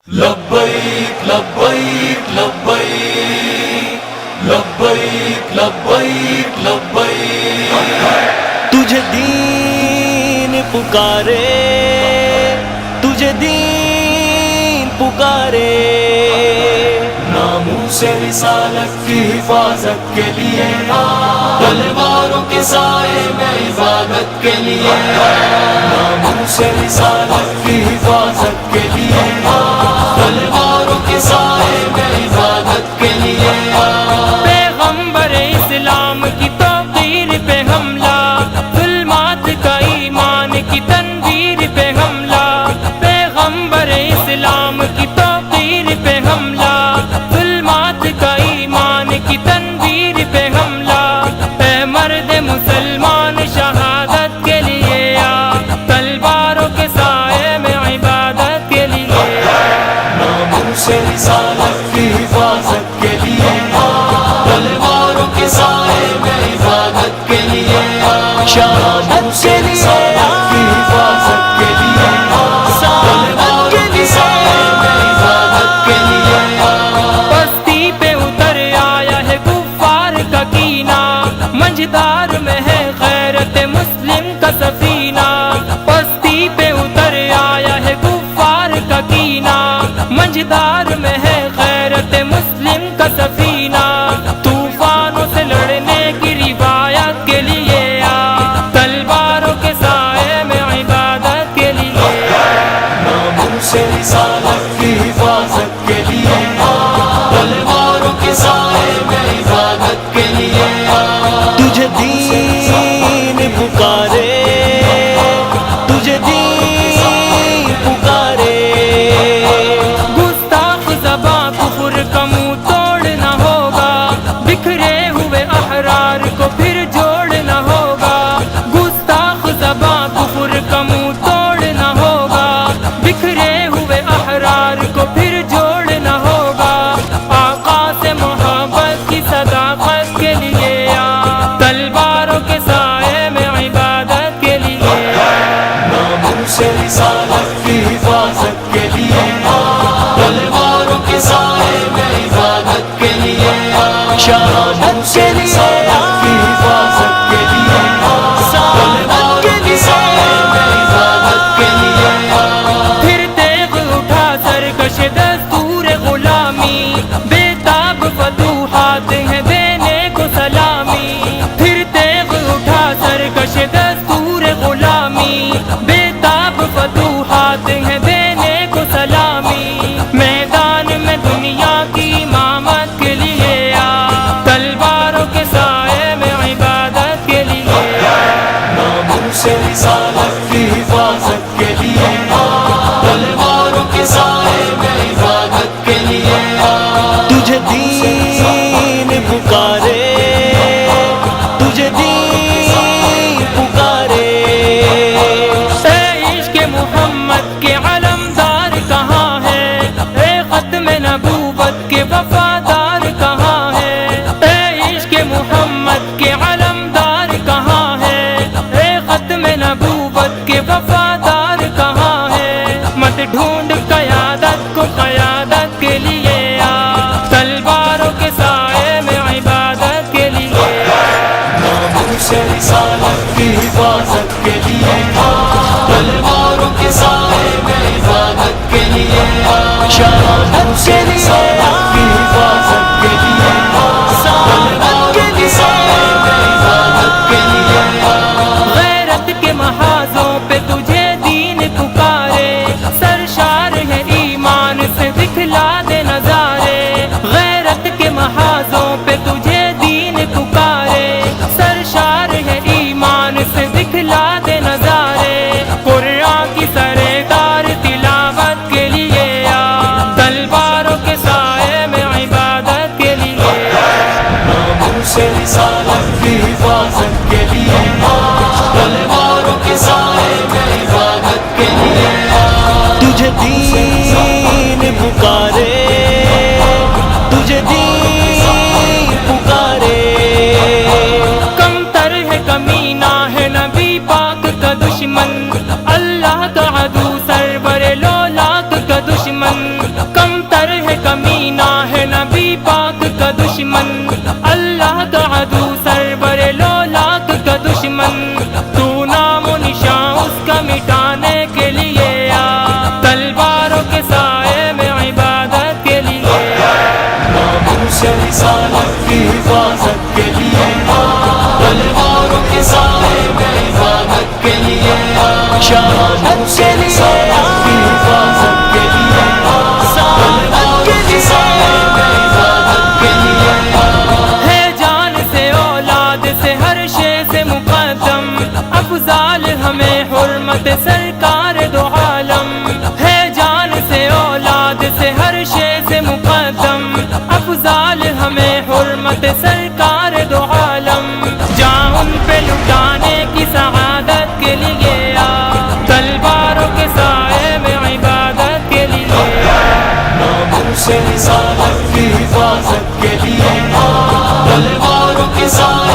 لبیک لبیک لبیک لبیک لبیک لبیک تجھے دین پکارے، تجھے دین پکارے، ناموس رسالت کی حفاظت کے لیے تلواروں کے سائے میں عبادت کے لیے، ناموس رسالت کی حفاظت کے لیے تلواروں کے سائے میں عبادت کے لیے، پیغمبر اسلام کی توقیر پہ حملہ، ظلمات کا ایمان کی تنویر پہ حملہ، پیغمبر اسلام کی توقیر پہ حملہ، ظلمات کا ایمان کی تنویر پہ حملہ، اے مرد مسلمان شہادت کے لیے آ، تلواروں کے سائے میں عبادت کے لیے ناموس رسالت کی حفاظت کے لیے تلواروں کے سائے میں عبادت کے لیے، شہادت کے لیے رسالت کی حفاظت کے لیے تلواروں کے سائے میں عبادت کے لیے، بستی پہ اتر آیا ہے کفار کا کینہ، منجدار میں ہے غیرت مسلم کا سفینہ، بستی پہ اتر آیا ہے کفار کا کینہ، منجدار میں ہے غیرت مسلم کا سفینہ، طوفانوں سے لڑنے کی روایت کے لیے آ، تلواروں کے سائے میں عبادت کے لیے ناموس رسالت کی حفاظت کے لیے تلواروں کے سائے میں عبادت کے لیے، تجھے دین پکارے، تجھے دین پکارے، گستاخ زباں کفر کا منہ توڑنا ہوگا، بکھرے ہوئے احرار کو پھر جوڑنا ہوگا، گستاخ زباں کفر کا منہ توڑنا ہوگا، بکھرے ہوئے احرار کو پھر جوڑنا ہوگا، آقا سے محبت کی صداقت کے لیے آ، تلواروں کے سائے میں عبادت کے لیے ناموس رسالت کی حفاظت کے لیے تلواروں کے سائے میں عبادت کے لیے، شہادت کے لیے رسالت کی حفاظت کے لیے تلواروں کے سائے میں عبادت کے لیے، پھر تیغ اٹھا سرکش دستور غلامی، بےتاب فتوحات ہیں دینے کو سلامی، پھر تیغ اٹھا سرکش دستور غلامی، بےتاب فتوحات ہیں دینے کو سلامی، میدان میں دنیا کی امامت کے لیے آ، تلواروں کے سائے میں عبادت کے لیے ناموس رسالت کی حفاظت کے لیے تلواروں کے سائے میں عبادت کے لیے، تجھے دین پکارے، تجھے دین پکارے، اے عشق محمد کے علمدار کہاں ہے، اے ختم نبوت کے وفادار کہاں ہے، اے عشق محمد کے علمدار کہاں ہے، اے ختم نبوت کے وفادار کہاں ہے، مت ڈھونڈ قیادت کو قیادت کے لیے آ، تلواروں کے سائے میں عبادت کے لیے ناموس رسالت کی حفاظت کے لیے تلواروں کے سائے میں عبادت کے لیے، شہادت کے لیے رسالت کی حفاظت کے لیے تلواروں کے سائے میں عبادت کے لیے، غیرت کے محاذوں پہ تجھے دین پکارے، سرشار ہے ایمان سے دکھلا دے نظارے، غیرت کے محاذوں پہ تجھے دین پکارے، سرشار ہے ایمان سے دکھلا دے نظارے، قرآن کی سردار تلاوت کے لیے آ، تلواروں کے سائے میں عبادت کے لیے ناموس رسالت کی حفاظت کے لیے تلواروں کے سائے میں عبادت کے لیے، تجھے دین پکارے، تجھے دین پکارے، کم تر ہے کمینہ ہے نبی پاک کا دشمن، اللہ کا عدو سرور لولاک کا دشمن، شہادت کے لیے کی حفاظت کے لیے سعادت کے لیے عبادت کے لیے ہے جان سے اولاد سے ہر شے سے مقدم افضال ہمیں حرمت سرکار دو عالم ہے جان سے اولاد سے ہر شے سے مقدم افضال ہمیں حرمت سرکار دو عالم جان ان پہ لٹانے کی سعادت کے لیے تلواروں کے سائے میں عبادت کے لیے ناموس رسالت کی حفاظت کے لیے تلواروں کے ساتھ